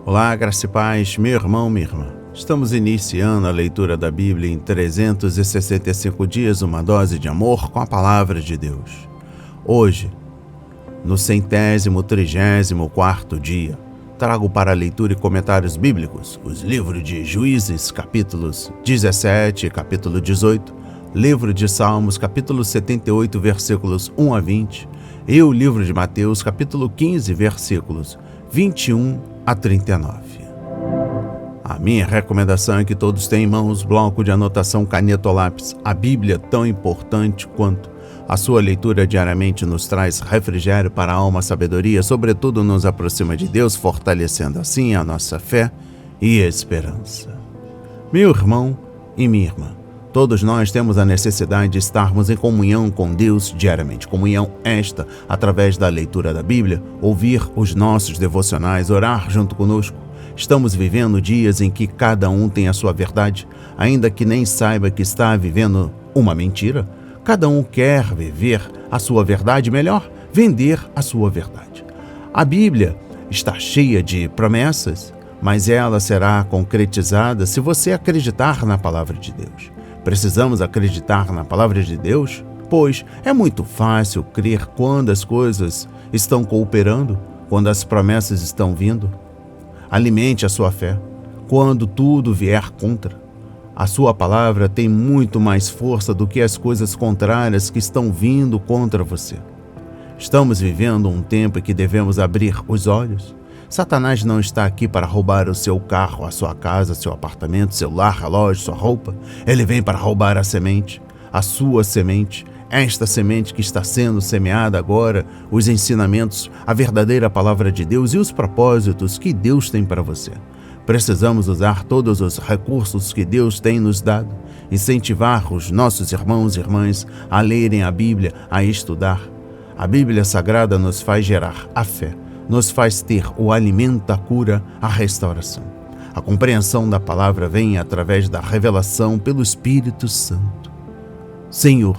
Olá, graça e paz, meu irmão, minha irmã. Estamos iniciando a leitura da Bíblia em 365 dias, uma dose de amor com a Palavra de Deus. Hoje, no 134º dia, trago para leitura e comentários bíblicos os livros de Juízes, capítulos 17 e capítulo 18, livro de Salmos, capítulo 78, versículos 1 a 20, e o livro de Mateus, capítulo 15, versículos 21 a 39. A minha recomendação é que todos tenham em mãos bloco de anotação, caneta ou lápis. A Bíblia, tão importante quanto a sua leitura diariamente, nos traz refrigério para a alma, sabedoria, sobretudo nos aproxima de Deus, fortalecendo assim a nossa fé e esperança. Meu irmão e minha irmã, todos nós temos a necessidade de estarmos em comunhão com Deus diariamente. Comunhão esta, através da leitura da Bíblia, ouvir os nossos devocionais, orar junto conosco. Estamos vivendo dias em que cada um tem a sua verdade, ainda que nem saiba que está vivendo uma mentira. Cada um quer viver a sua verdade, melhor, vender a sua verdade. A Bíblia está cheia de promessas, mas ela será concretizada se você acreditar na palavra de Deus. Precisamos acreditar na palavra de Deus, pois é muito fácil crer quando as coisas estão cooperando, quando as promessas estão vindo. Alimente a sua fé quando tudo vier contra. A sua palavra tem muito mais força do que as coisas contrárias que estão vindo contra você. Estamos vivendo um tempo em que devemos abrir os olhos. Satanás não está aqui para roubar o seu carro, a sua casa, seu apartamento, seu lar, relógio, sua roupa. Ele vem para roubar a semente, a sua semente, esta semente que está sendo semeada agora, os ensinamentos, a verdadeira palavra de Deus e os propósitos que Deus tem para você. Precisamos usar todos os recursos que Deus tem nos dado, incentivar os nossos irmãos e irmãs a lerem a Bíblia, a estudar. A Bíblia Sagrada nos faz gerar a fé, nos faz ter o alimento, a cura, a restauração. A compreensão da palavra vem através da revelação pelo Espírito Santo. Senhor,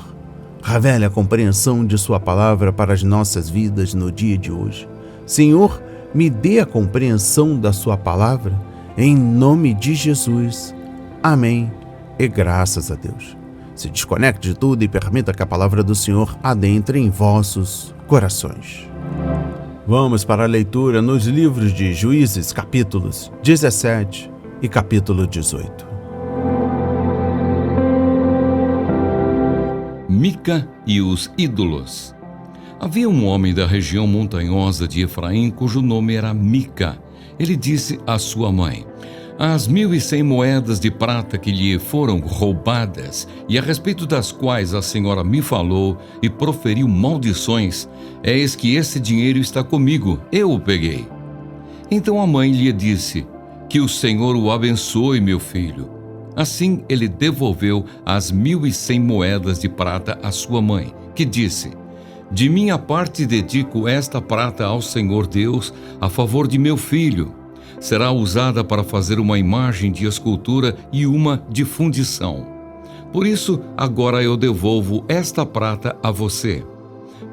revele a compreensão de sua palavra para as nossas vidas no dia de hoje. Senhor, me dê a compreensão da sua palavra, em nome de Jesus. Amém e graças a Deus. Se desconecte de tudo e permita que a palavra do Senhor adentre em vossos corações. Vamos para a leitura nos livros de Juízes, capítulos 17 e capítulo 18. Mica e os ídolos. Havia um homem da região montanhosa de Efraim, cujo nome era Mica. Ele disse à sua mãe: as 1.100 moedas de prata que lhe foram roubadas, e a respeito das quais a senhora me falou e proferiu maldições, eis que esse dinheiro está comigo, eu o peguei. Então a mãe lhe disse: que o Senhor o abençoe, meu filho. Assim ele devolveu as 1.100 moedas de prata à sua mãe, que disse: de minha parte dedico esta prata ao Senhor Deus a favor de meu filho. Será usada para fazer uma imagem de escultura e uma de fundição. Por isso, agora eu devolvo esta prata a você.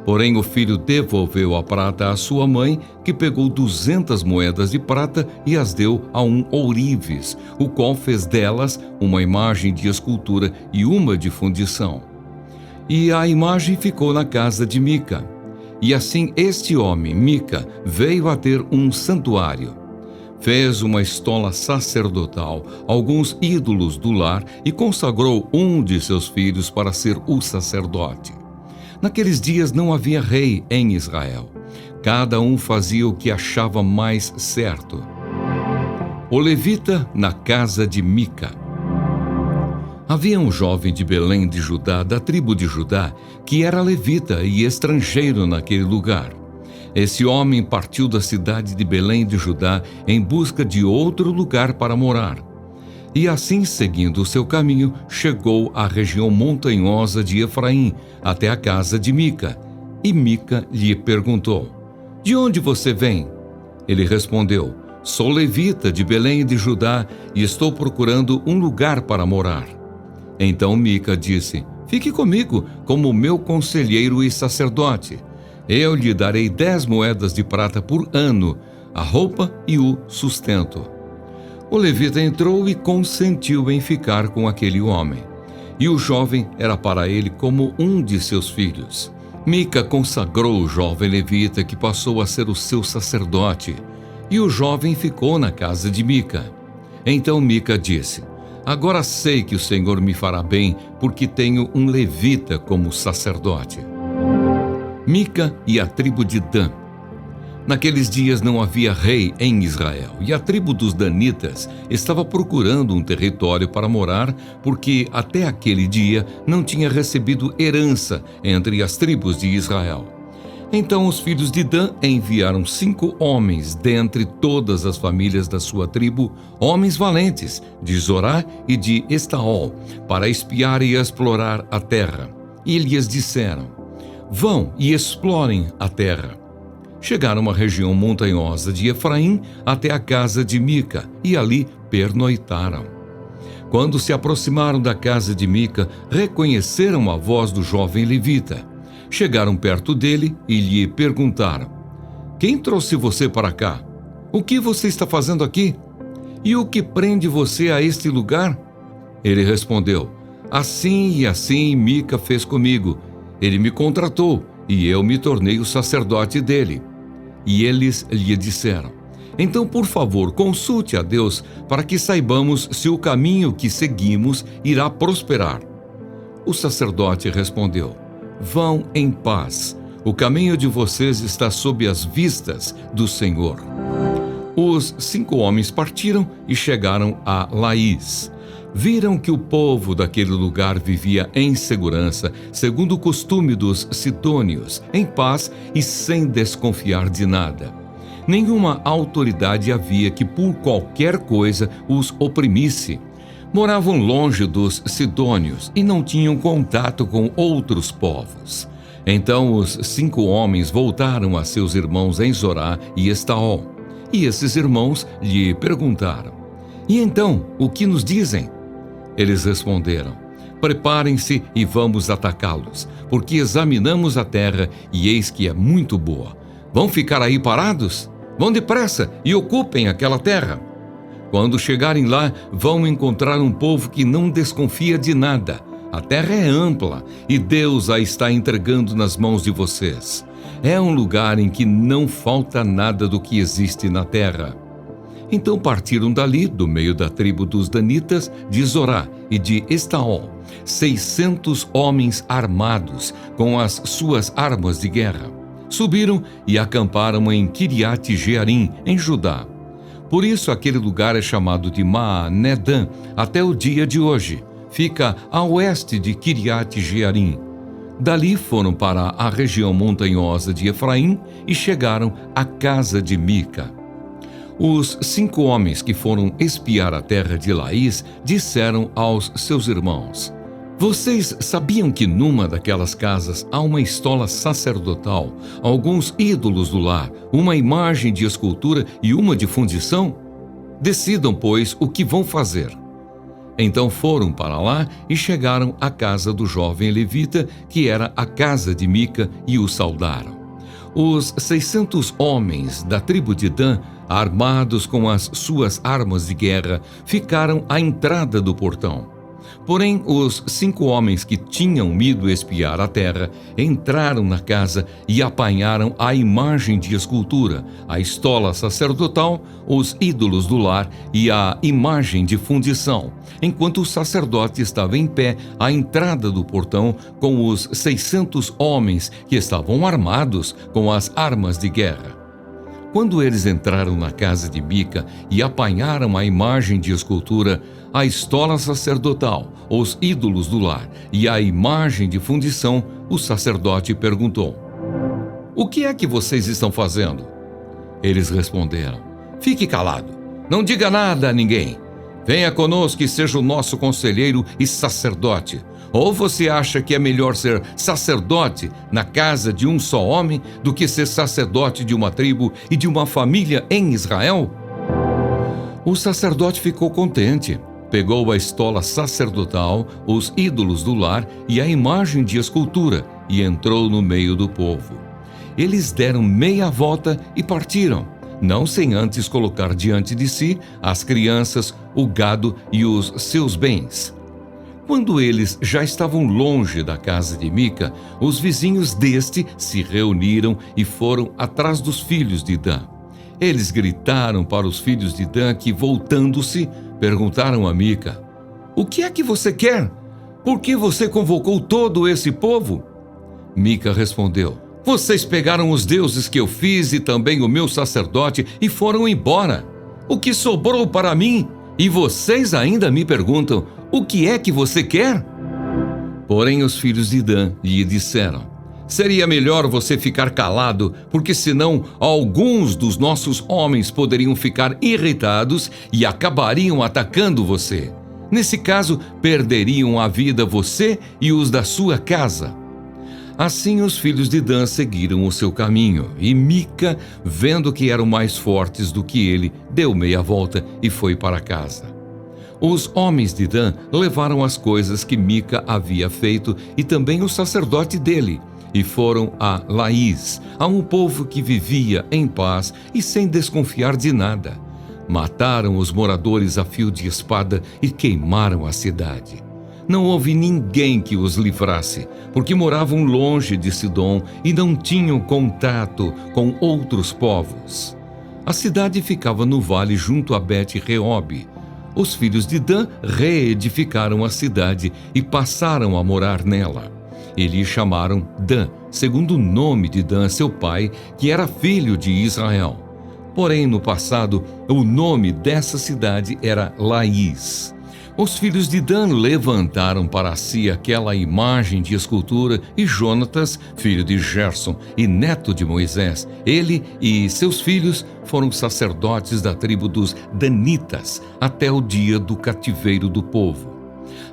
Porém, o filho devolveu a prata à sua mãe, que pegou 200 moedas de prata e as deu a um ourives, o qual fez delas uma imagem de escultura e uma de fundição. E a imagem ficou na casa de Mica. E assim este homem, Mica, veio a ter um santuário. Fez uma estola sacerdotal, alguns ídolos do lar e consagrou um de seus filhos para ser o sacerdote. Naqueles dias não havia rei em Israel. Cada um fazia o que achava mais certo. O levita na casa de Mica. Havia um jovem de Belém de Judá, da tribo de Judá, que era levita e estrangeiro naquele lugar. Esse homem partiu da cidade de Belém de Judá em busca de outro lugar para morar. E assim, seguindo o seu caminho, chegou à região montanhosa de Efraim, até a casa de Mica. E Mica lhe perguntou: de onde você vem? Ele respondeu: sou levita de Belém de Judá e estou procurando um lugar para morar. Então Mica disse: fique comigo como meu conselheiro e sacerdote. Eu lhe darei 10 moedas de prata por ano, a roupa e o sustento. O levita entrou e consentiu em ficar com aquele homem. E o jovem era para ele como um de seus filhos. Mica consagrou o jovem levita, que passou a ser o seu sacerdote. E o jovem ficou na casa de Mica. Então Mica disse: agora sei que o Senhor me fará bem, porque tenho um levita como sacerdote. Mica e a tribo de Dan. Naqueles dias não havia rei em Israel, e a tribo dos danitas estava procurando um território para morar, porque até aquele dia não tinha recebido herança entre as tribos de Israel. Então os filhos de Dan enviaram 5 homens dentre todas as famílias da sua tribo, homens valentes, de Zorá e de Estaol, para espiar e explorar a terra. E lhes disseram: vão e explorem a terra. Chegaram à região montanhosa de Efraim até a casa de Mica e ali pernoitaram. Quando se aproximaram da casa de Mica, reconheceram a voz do jovem levita. Chegaram perto dele e lhe perguntaram: quem trouxe você para cá? O que você está fazendo aqui? E o que prende você a este lugar? Ele respondeu: assim e assim Mica fez comigo. Ele me contratou e eu me tornei o sacerdote dele. E eles lhe disseram: então, por favor, consulte a Deus para que saibamos se o caminho que seguimos irá prosperar. O sacerdote respondeu: vão em paz. O caminho de vocês está sob as vistas do Senhor. Os 5 homens partiram e chegaram a Laís. Viram que o povo daquele lugar vivia em segurança, segundo o costume dos sidônios, em paz e sem desconfiar de nada. Nenhuma autoridade havia que por qualquer coisa os oprimisse. Moravam longe dos sidônios e não tinham contato com outros povos. Então os 5 homens voltaram a seus irmãos em Zorá e Estaol. E esses irmãos lhe perguntaram: e então, o que nos dizem? Eles responderam: preparem-se e vamos atacá-los, porque examinamos a terra e eis que é muito boa. Vão ficar aí parados? Vão depressa e ocupem aquela terra. Quando chegarem lá, vão encontrar um povo que não desconfia de nada. A terra é ampla e Deus a está entregando nas mãos de vocês. É um lugar em que não falta nada do que existe na terra. Então partiram dali, do meio da tribo dos danitas, de Zorá e de Estaol, 600 homens armados, com as suas armas de guerra. Subiram e acamparam em Kiriat Jearim, em Judá. Por isso aquele lugar é chamado de Maanedã até o dia de hoje. Fica a oeste de Kiriat Jearim. Dali foram para a região montanhosa de Efraim e chegaram à casa de Mica. Os 5 homens que foram espiar a terra de Laís disseram aos seus irmãos: vocês sabiam que numa daquelas casas há uma estola sacerdotal, alguns ídolos do lar, uma imagem de escultura e uma de fundição? Decidam, pois, o que vão fazer. Então foram para lá e chegaram à casa do jovem levita, que era a casa de Mica, e o saudaram. Os 600 homens da tribo de Dan, armados com as suas armas de guerra, ficaram à entrada do portão. Porém, os 5 homens que tinham ido espiar a terra entraram na casa e apanharam a imagem de escultura, a estola sacerdotal, os ídolos do lar e a imagem de fundição, enquanto o sacerdote estava em pé à entrada do portão com os 600 homens que estavam armados com as armas de guerra. Quando eles entraram na casa de Mica e apanharam a imagem de escultura, a estola sacerdotal, os ídolos do lar e a imagem de fundição, o sacerdote perguntou: o que é que vocês estão fazendo? Eles responderam: fique calado, não diga nada a ninguém. Venha conosco e seja o nosso conselheiro e sacerdote. Ou você acha que é melhor ser sacerdote na casa de um só homem do que ser sacerdote de uma tribo e de uma família em Israel? O sacerdote ficou contente. Pegou a estola sacerdotal, os ídolos do lar e a imagem de escultura e entrou no meio do povo. Eles deram meia volta e partiram. não sem antes colocar diante de si as crianças, o gado e os seus bens. Quando eles já estavam longe da casa de Mica, os vizinhos deste se reuniram e foram atrás dos filhos de Dan. Eles gritaram para os filhos de Dan que, voltando-se, perguntaram a Mica: "O que é que você quer? Por que você convocou todo esse povo?" Mica respondeu: "Vocês pegaram os deuses que eu fiz e também o meu sacerdote e foram embora. O que sobrou para mim? E vocês ainda me perguntam: o que é que você quer?" Porém os filhos de Dan lhe disseram: "Seria melhor você ficar calado, porque senão alguns dos nossos homens poderiam ficar irritados e acabariam atacando você. Nesse caso, perderiam a vida você e os da sua casa." Assim os filhos de Dan seguiram o seu caminho, e Mica, vendo que eram mais fortes do que ele, deu meia volta e foi para casa. Os homens de Dan levaram as coisas que Mica havia feito e também o sacerdote dele, e foram a Laís, a um povo que vivia em paz e sem desconfiar de nada. Mataram os moradores a fio de espada e queimaram a cidade. Não houve ninguém que os livrasse, porque moravam longe de Sidom e não tinham contato com outros povos. A cidade ficava no vale junto a Bet-Reob. Os filhos de Dan reedificaram a cidade e passaram a morar nela. E lhe chamaram Dan, segundo o nome de Dan, seu pai, que era filho de Israel. Porém, no passado, o nome dessa cidade era Laís. Os filhos de Dan levantaram para si aquela imagem de escultura e Jonatas, filho de Gerson e neto de Moisés, ele e seus filhos foram sacerdotes da tribo dos Danitas até o dia do cativeiro do povo.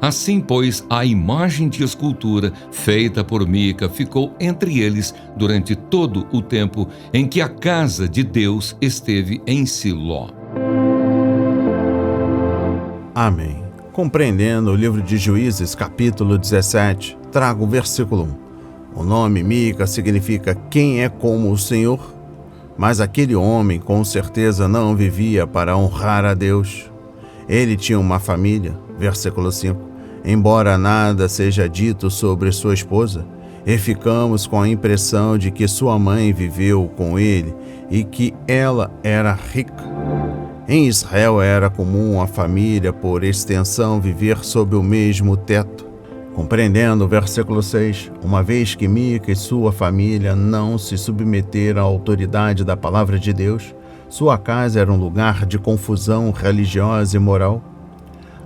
Assim, pois, a imagem de escultura feita por Mica ficou entre eles durante todo o tempo em que a casa de Deus esteve em Siló. Amém. Compreendendo o livro de Juízes, capítulo 17, trago o versículo 1. O nome Mica significa quem é como o Senhor, mas aquele homem com certeza não vivia para honrar a Deus. Ele tinha uma família, versículo 5, embora nada seja dito sobre sua esposa, e ficamos com a impressão de que sua mãe viveu com ele e que ela era rica. Em Israel era comum a família, por extensão, viver sob o mesmo teto. Compreendendo o versículo 6, uma vez que Mica e sua família não se submeteram à autoridade da palavra de Deus, sua casa era um lugar de confusão religiosa e moral.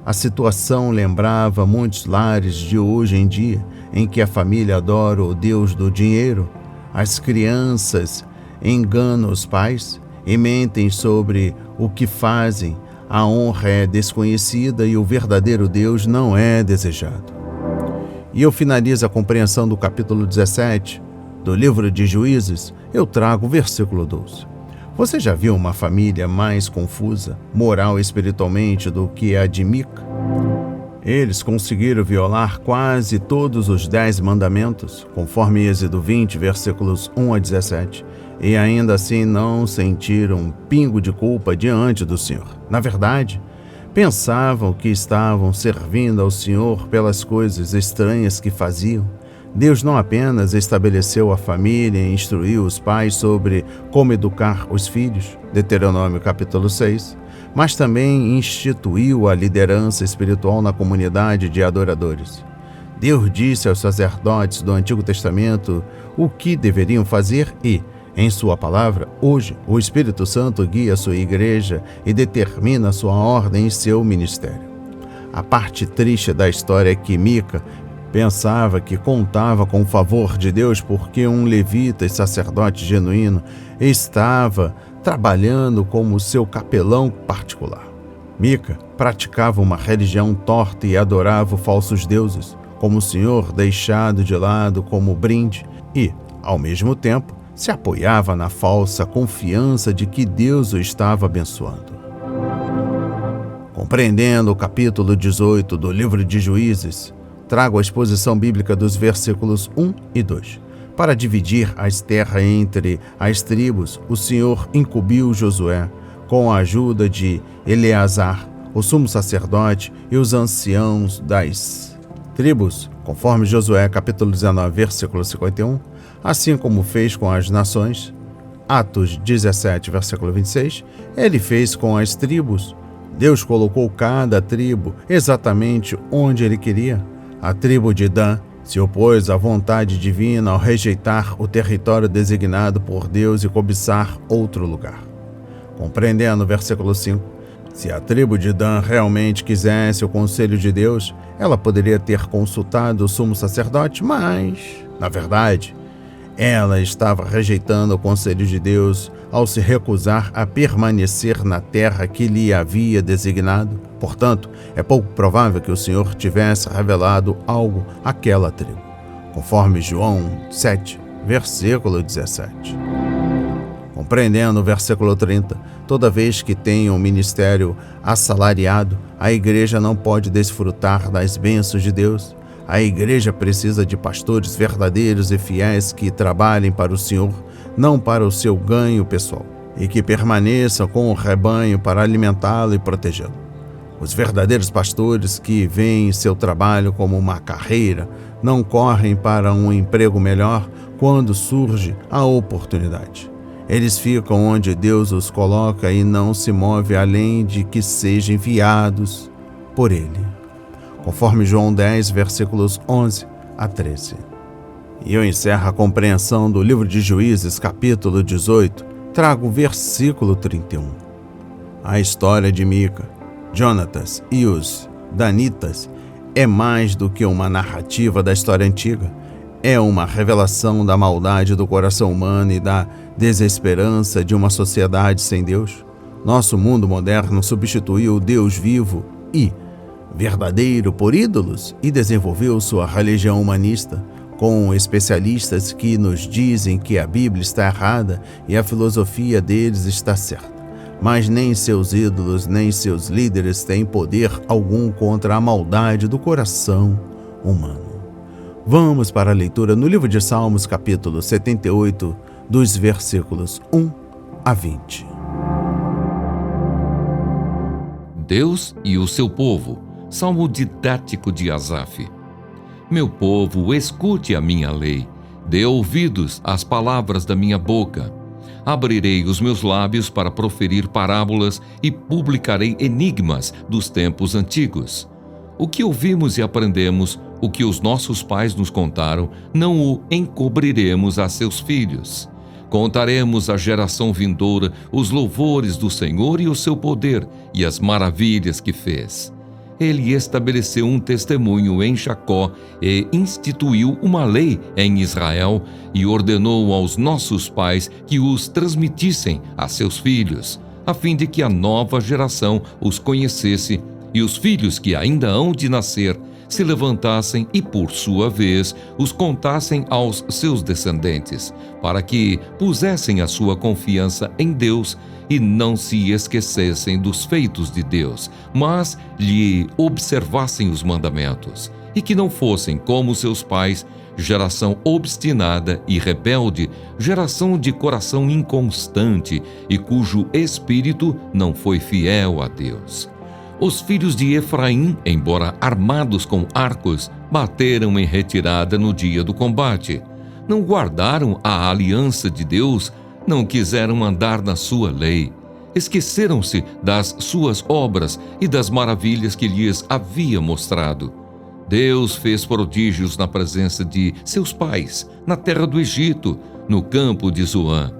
A situação lembrava muitos lares de hoje em dia, em que a família adora o Deus do dinheiro, as crianças enganam os pais e mentem sobre o que fazem, a honra é desconhecida e o verdadeiro Deus não é desejado. E eu finalizo a compreensão do capítulo 17 do livro de Juízes, eu trago o versículo 12. Você já viu uma família mais confusa, moral e espiritualmente, do que a de Mica? Eles conseguiram violar quase todos os 10 mandamentos, conforme Êxodo 20, versículos 1 a 17, e ainda assim não sentiram um pingo de culpa diante do Senhor. Na verdade, pensavam que estavam servindo ao Senhor pelas coisas estranhas que faziam. Deus não apenas estabeleceu a família e instruiu os pais sobre como educar os filhos, Deuteronômio capítulo 6, mas também instituiu a liderança espiritual na comunidade de adoradores. Deus disse aos sacerdotes do Antigo Testamento o que deveriam fazer e, em sua palavra, hoje, o Espírito Santo guia sua igreja e determina sua ordem e seu ministério. A parte triste da história é que Mica pensava que contava com o favor de Deus porque um levita e sacerdote genuíno estava trabalhando como seu capelão particular. Mica praticava uma religião torta e adorava falsos deuses, como o Senhor deixado de lado como brinde e, ao mesmo tempo, se apoiava na falsa confiança de que Deus o estava abençoando. Compreendendo o capítulo 18 do livro de Juízes, trago a exposição bíblica dos versículos 1 e 2. Para dividir as terras entre as tribos, o Senhor incumbiu Josué, com a ajuda de Eleazar, o sumo sacerdote, e os anciãos das tribos, conforme Josué capítulo 19, versículo 51, assim como fez com as nações. Atos 17, versículo 26, ele fez com as tribos. Deus colocou cada tribo exatamente onde ele queria. A tribo de Dan se opôs à vontade divina ao rejeitar o território designado por Deus e cobiçar outro lugar. Compreendendo o versículo 5, se a tribo de Dan realmente quisesse o conselho de Deus, ela poderia ter consultado o sumo sacerdote, mas, na verdade, ela estava rejeitando o conselho de Deus ao se recusar a permanecer na terra que lhe havia designado. Portanto, é pouco provável que o Senhor tivesse revelado algo àquela tribo, conforme João 7, versículo 17. Compreendendo o versículo 30, toda vez que tem um ministério assalariado, a igreja não pode desfrutar das bênçãos de Deus. A igreja precisa de pastores verdadeiros e fiéis que trabalhem para o Senhor, não para o seu ganho pessoal, e que permaneçam com o rebanho para alimentá-lo e protegê-lo. Os verdadeiros pastores que veem seu trabalho como uma carreira não correm para um emprego melhor quando surge a oportunidade. Eles ficam onde Deus os coloca e não se move além de que sejam enviados por Ele, conforme João 10, versículos 11 a 13. E eu encerro a compreensão do livro de Juízes, capítulo 18, trago o versículo 31. A história de Mica, Jonatas e os Danitas é mais do que uma narrativa da história antiga. É uma revelação da maldade do coração humano e da desesperança de uma sociedade sem Deus. Nosso mundo moderno substituiu o Deus vivo e verdadeiro por ídolos e desenvolveu sua religião humanista, com especialistas que nos dizem que a Bíblia está errada e a filosofia deles está certa. Mas nem seus ídolos nem seus líderes têm poder algum contra a maldade do coração humano. Vamos para a leitura no livro de Salmos, capítulo 78, dos versículos 1 a 20. Deus e o seu povo. Salmo didático de Asaf. Meu povo, escute a minha lei. Dê ouvidos às palavras da minha boca. Abrirei os meus lábios para proferir parábolas e publicarei enigmas dos tempos antigos. O que ouvimos e aprendemos, o que os nossos pais nos contaram, não o encobriremos a seus filhos. Contaremos à geração vindoura os louvores do Senhor e o seu poder e as maravilhas que fez. Ele estabeleceu um testemunho em Jacó e instituiu uma lei em Israel e ordenou aos nossos pais que os transmitissem a seus filhos, a fim de que a nova geração os conhecesse e os filhos que ainda hão de nascer se levantassem e, por sua vez, os contassem aos seus descendentes, para que pusessem a sua confiança em Deus e não se esquecessem dos feitos de Deus, mas lhe observassem os mandamentos, e que não fossem como seus pais, geração obstinada e rebelde, geração de coração inconstante e cujo espírito não foi fiel a Deus. Os filhos de Efraim, embora armados com arcos, bateram em retirada no dia do combate. Não guardaram a aliança de Deus, não quiseram andar na sua lei. Esqueceram-se das suas obras e das maravilhas que lhes havia mostrado. Deus fez prodígios na presença de seus pais, na terra do Egito, no campo de Zoã.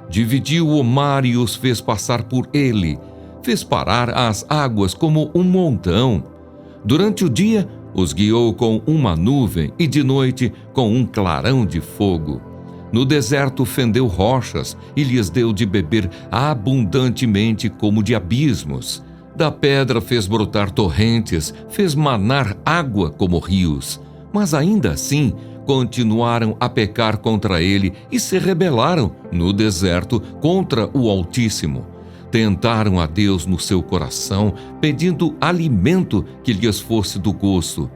Dividiu o mar e os fez passar por ele. Fez parar as águas como um montão. Durante o dia, os guiou com uma nuvem e de noite com um clarão de fogo. No deserto fendeu rochas e lhes deu de beber abundantemente como de abismos. Da pedra fez brotar torrentes, fez manar água como rios. Mas ainda assim, continuaram a pecar contra ele e se rebelaram no deserto contra o Altíssimo. Tentaram a Deus no seu coração, pedindo alimento que lhes fosse do gosto.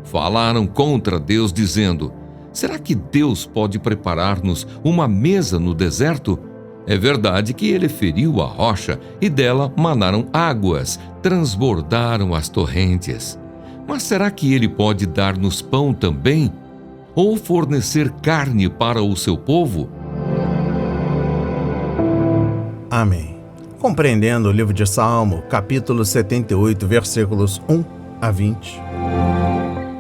Falaram contra Deus, dizendo: será que Deus pode preparar-nos uma mesa no deserto? É verdade que ele feriu a rocha e dela manaram águas, transbordaram as torrentes. Mas será que ele pode dar-nos pão também? Ou fornecer carne para o seu povo? Amém. Compreendendo o livro de Salmo, capítulo 78, versículos 1 a 20.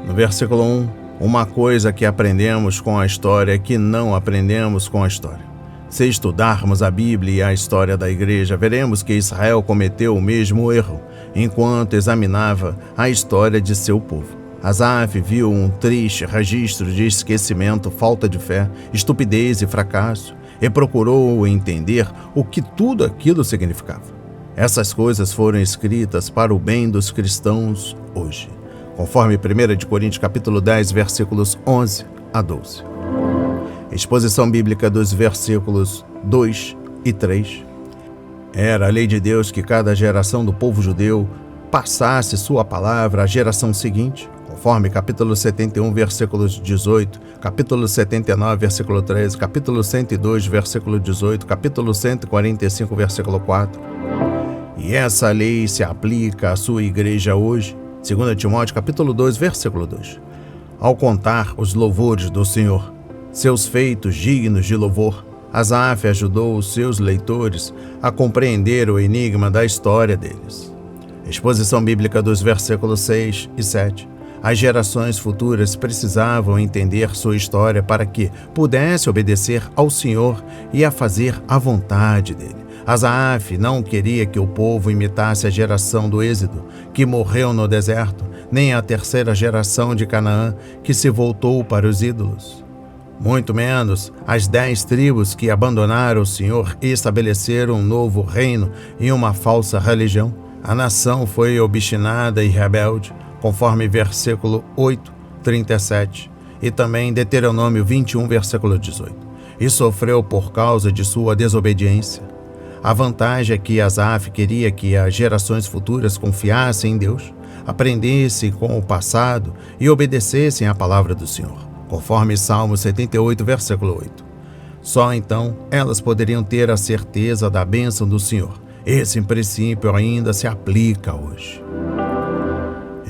No versículo 1, uma coisa que aprendemos com a história que não aprendemos com a história. Se estudarmos a Bíblia e a história da igreja, veremos que Israel cometeu o mesmo erro enquanto examinava a história de seu povo. Asaf viu um triste registro de esquecimento, falta de fé, estupidez e fracasso e procurou entender o que tudo aquilo significava. Essas coisas foram escritas para o bem dos cristãos hoje, conforme 1 Coríntios capítulo 10, versículos 11 a 12. Exposição bíblica dos versículos 2 e 3. Era a lei de Deus que cada geração do povo judeu passasse sua palavra à geração seguinte, conforme capítulo 71, versículos 18, capítulo 79, versículo 13, capítulo 102, versículo 18, capítulo 145, versículo 4. E essa lei se aplica à sua igreja hoje, 2 Timóteo capítulo 2, versículo 2. Ao contar os louvores do Senhor, seus feitos dignos de louvor, Asaf ajudou os seus leitores a compreender o enigma da história deles. Exposição bíblica dos versículos 6 e 7. As gerações futuras precisavam entender sua história para que pudesse obedecer ao Senhor e a fazer a vontade dele. Asaf não queria que o povo imitasse a geração do Êxodo, que morreu no deserto, nem a terceira geração de Canaã, que se voltou para os ídolos. Muito menos as 10 tribos que abandonaram o Senhor e estabeleceram um novo reino e uma falsa religião. A nação foi obstinada e rebelde, conforme versículo 8, 37, e também Deuteronômio 21, versículo 18, e sofreu por causa de sua desobediência. A vantagem é que Asaf queria que as gerações futuras confiassem em Deus, aprendessem com o passado e obedecessem à palavra do Senhor, conforme Salmo 78, versículo 8. Só então elas poderiam ter a certeza da bênção do Senhor. Esse princípio ainda se aplica hoje.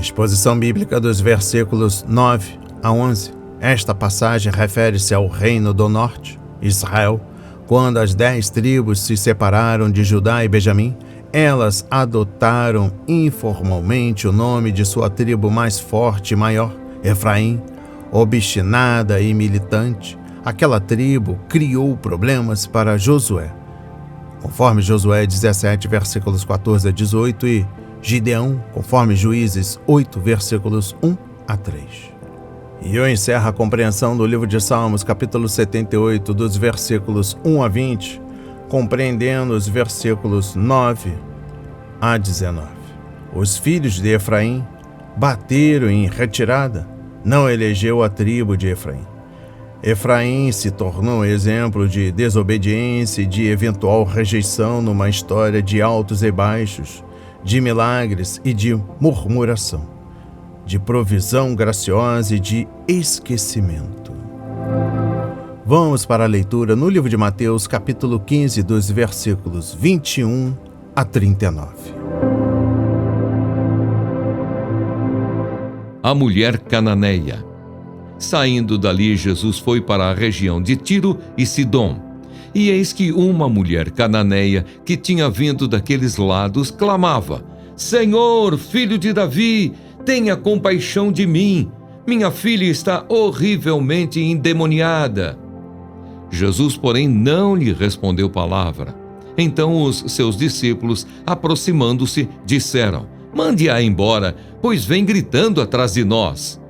Exposição bíblica dos versículos 9 a 11. Esta passagem refere-se ao reino do norte, Israel. Quando as 10 tribos se separaram de Judá e Benjamim, elas adotaram informalmente o nome de sua tribo mais forte e maior, Efraim. Obstinada e militante, aquela tribo criou problemas para Josué, conforme Josué 17, versículos 14 a 18, e Gideão, conforme Juízes 8, versículos 1 a 3. E eu encerro a compreensão do livro de Salmos, capítulo 78, dos versículos 1 a 20, compreendendo os versículos 9 a 19. Os filhos de Efraim bateram em retirada, não elegeu a tribo de Efraim. Efraim se tornou exemplo de desobediência e de eventual rejeição numa história de altos e baixos, de milagres e de murmuração, de provisão graciosa e de esquecimento. Vamos para a leitura no livro de Mateus, capítulo 15, dos versículos 21 a 39. A mulher cananeia. Saindo dali, Jesus foi para a região de Tiro e Sidom. E eis que uma mulher cananeia, que tinha vindo daqueles lados, clamava: Senhor, filho de Davi, tenha compaixão de mim. Minha filha está horrivelmente endemoniada. Jesus, porém, não lhe respondeu palavra. Então os seus discípulos, aproximando-se, disseram: Mande-a embora, pois vem gritando atrás de nós.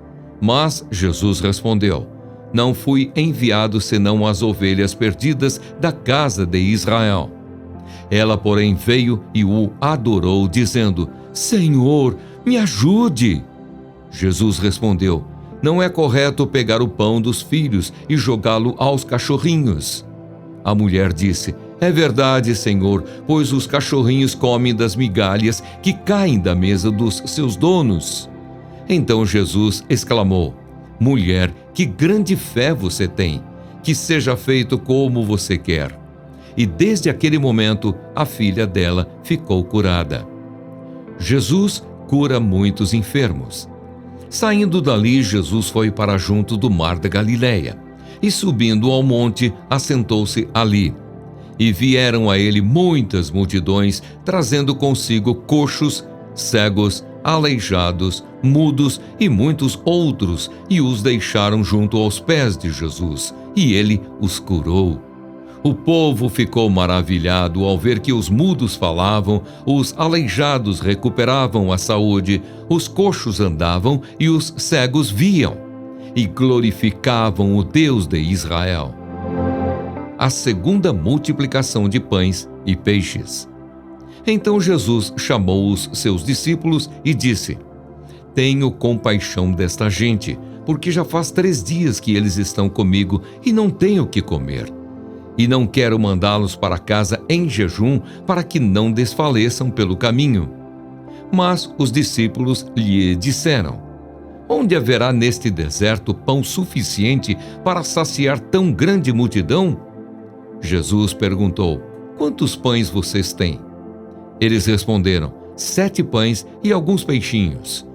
Mas Jesus respondeu: Não fui enviado senão às ovelhas perdidas da casa de Israel. Ela, porém, veio e o adorou, dizendo: Senhor, me ajude. Jesus respondeu: Não é correto pegar o pão dos filhos e jogá-lo aos cachorrinhos. A mulher disse: É verdade, Senhor, pois os cachorrinhos comem das migalhas que caem da mesa dos seus donos. Então Jesus exclamou: Mulher, que grande fé você tem! Que seja feito como você quer." E desde aquele momento, a filha dela ficou curada. Jesus cura muitos enfermos. Saindo dali, Jesus foi para junto do mar da Galileia, e subindo ao monte, assentou-se ali. E vieram a ele muitas multidões, trazendo consigo coxos, cegos, aleijados, mudos e muitos outros, e os deixaram junto aos pés de Jesus, e ele os curou. O povo ficou maravilhado ao ver que os mudos falavam, os aleijados recuperavam a saúde, os coxos andavam e os cegos viam, e glorificavam o Deus de Israel. A segunda multiplicação de pães e peixes. Então Jesus chamou os seus discípulos e disse: "Tenho compaixão desta gente, porque já faz 3 dias que eles estão comigo e não têm o que comer. E não quero mandá-los para casa em jejum, para que não desfaleçam pelo caminho." Mas os discípulos lhe disseram: "Onde haverá neste deserto pão suficiente para saciar tão grande multidão?" Jesus perguntou: "Quantos pães vocês têm?" Eles responderam: 7 pães e alguns peixinhos.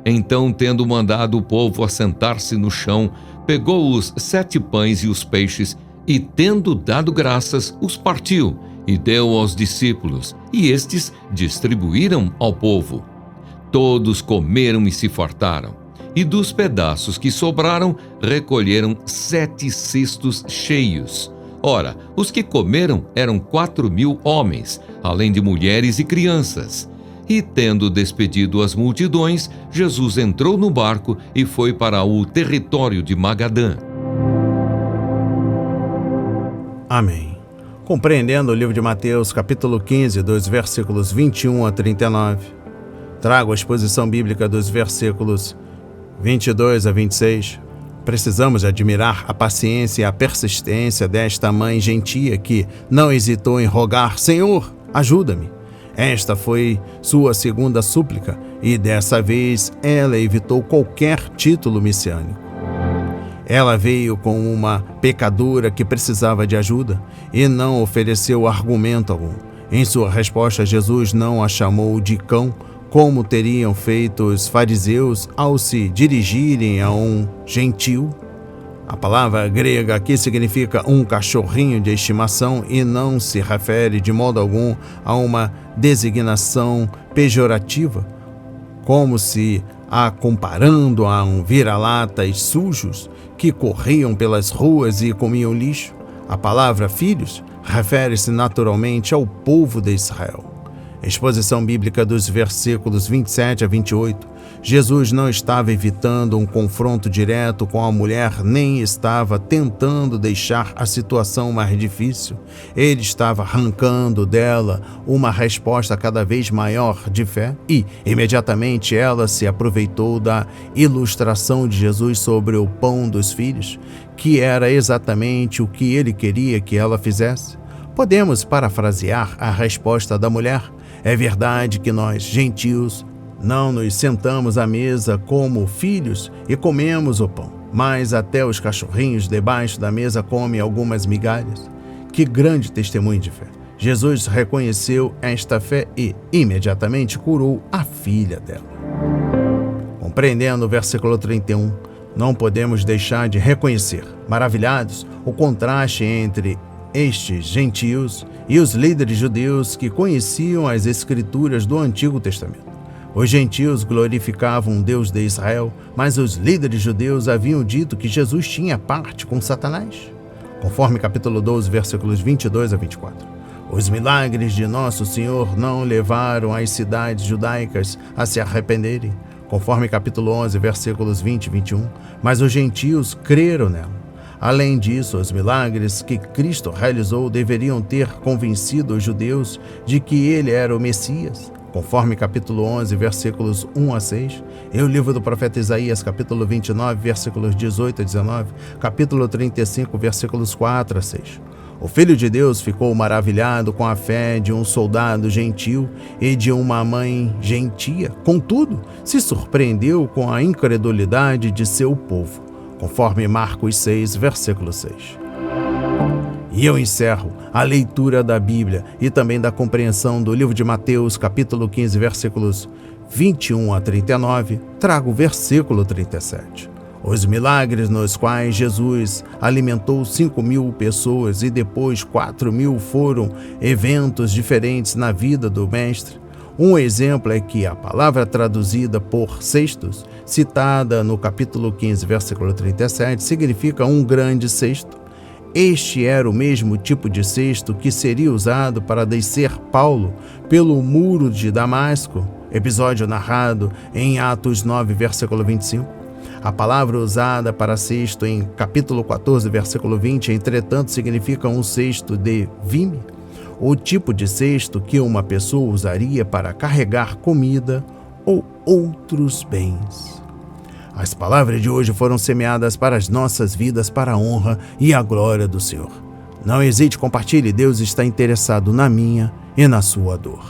Então, tendo mandado o povo assentar-se no chão, pegou os 7 pães e os peixes, e, tendo dado graças, os partiu e deu aos discípulos, e estes distribuíram ao povo. Todos comeram e se fartaram, e dos pedaços que sobraram, recolheram 7 cestos cheios. Ora, os que comeram eram 4.000 homens, além de mulheres e crianças. E, tendo despedido as multidões, Jesus entrou no barco e foi para o território de Magadã. Amém. Compreendendo o livro de Mateus, capítulo 15, dos versículos 21 a 39, trago a exposição bíblica dos versículos 22 a 26. Precisamos admirar a paciência e a persistência desta mãe gentia que não hesitou em rogar: "Senhor, ajuda-me." Esta foi sua segunda súplica e dessa vez ela evitou qualquer título messiânico. Ela veio com uma pecadora que precisava de ajuda e não ofereceu argumento algum. Em sua resposta, Jesus não a chamou de cão, como teriam feito os fariseus ao se dirigirem a um gentil. A palavra grega aqui significa um cachorrinho de estimação e não se refere de modo algum a uma designação pejorativa, como se a comparando a vira-latas sujos que corriam pelas ruas e comiam lixo. A palavra filhos refere-se naturalmente ao povo de Israel. Exposição bíblica dos versículos 27 a 28. Jesus não estava evitando um confronto direto com a mulher, nem estava tentando deixar a situação mais difícil. Ele estava arrancando dela uma resposta cada vez maior de fé e, imediatamente, ela se aproveitou da ilustração de Jesus sobre o pão dos filhos, que era exatamente o que ele queria que ela fizesse. Podemos parafrasear a resposta da mulher: "É verdade que nós, gentios, não nos sentamos à mesa como filhos e comemos o pão, mas até os cachorrinhos debaixo da mesa comem algumas migalhas." Que grande testemunho de fé! Jesus reconheceu esta fé e imediatamente curou a filha dela. Compreendendo o versículo 31, não podemos deixar de reconhecer, maravilhados, o contraste entre estes gentios e os líderes judeus que conheciam as escrituras do Antigo Testamento. Os gentios glorificavam o Deus de Israel, mas os líderes judeus haviam dito que Jesus tinha parte com Satanás. Conforme capítulo 12, versículos 22 a 24. Os milagres de Nosso Senhor não levaram as cidades judaicas a se arrependerem, conforme capítulo 11, versículos 20 e 21, mas os gentios creram nela. Além disso, os milagres que Cristo realizou deveriam ter convencido os judeus de que ele era o Messias, conforme capítulo 11, versículos 1 a 6, e o livro do profeta Isaías, capítulo 29, versículos 18 a 19, capítulo 35, versículos 4 a 6. O Filho de Deus ficou maravilhado com a fé de um soldado gentil e de uma mãe gentia. Contudo, se surpreendeu com a incredulidade de seu povo. conforme Marcos 6, versículo 6. E eu encerro a leitura da Bíblia e também da compreensão do livro de Mateus, capítulo 15, versículos 21 a 39, trago o versículo 37. Os milagres nos quais Jesus alimentou 5.000 pessoas e depois 4.000 foram eventos diferentes na vida do Mestre. Um exemplo é que a palavra traduzida por cestos, citada no capítulo 15, versículo 37, significa um grande cesto. Este era o mesmo tipo de cesto que seria usado para descer Paulo pelo muro de Damasco, episódio narrado em Atos 9, versículo 25. A palavra usada para cesto em capítulo 14, versículo 20, entretanto, significa um cesto de vime, o tipo de cesto que uma pessoa usaria para carregar comida ou outros bens. As palavras de hoje foram semeadas para as nossas vidas, para a honra e a glória do Senhor. Não hesite, compartilhe, Deus está interessado na minha e na sua dor.